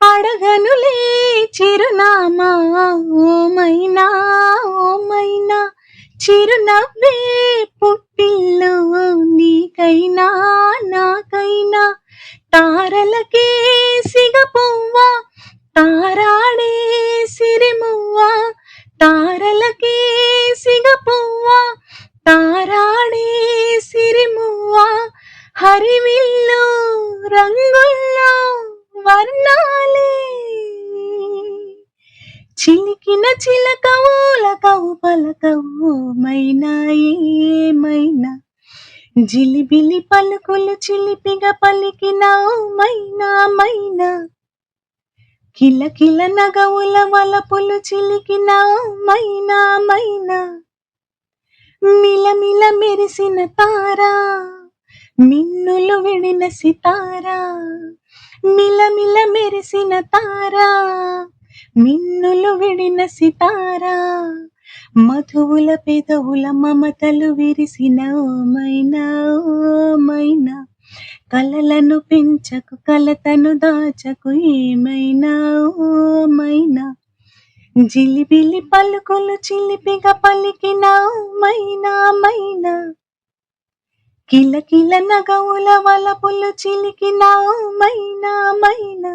అడగనులే చిరునామా ఓమైనా ఓమైనా చిరునవ్వే పుట్టిల్లు నీకైనా నాకైనా తారలకే సిగపువ్వా తారాడే సిరిమువ్వా తారలకే సిగపువ్వా తారాడే సిరిమువ్వా హరివిల్లు రంగుల్లో వర్ణాలే చిలికిన చిలకవులకవు పలకవు మైనా ఏమైనా జిలిబిలి పలుకులు చిలిపిగా పలికిన మైనా మైనా కిలకిల నగవుల వలపులు చిలికిన మైనా మైనా మిలమిల మెరిసిన తారా మిన్నులు విడిన సితారా మిలమిల మెరిసిన తారా మిన్నులు విడిన సితారా మధువుల పెదవుల మమతలు విరిసిన ఓమైనా ఓమైనా కలలను పెంచకు కలతను దాచకు ఏమైనా ఓమైనా జిలిబిలి పలుకులు చిలిపిగా పలికిన మైనా మైనా కిలకిల నగవుల వలపులు చిలికిన మైనా మైనా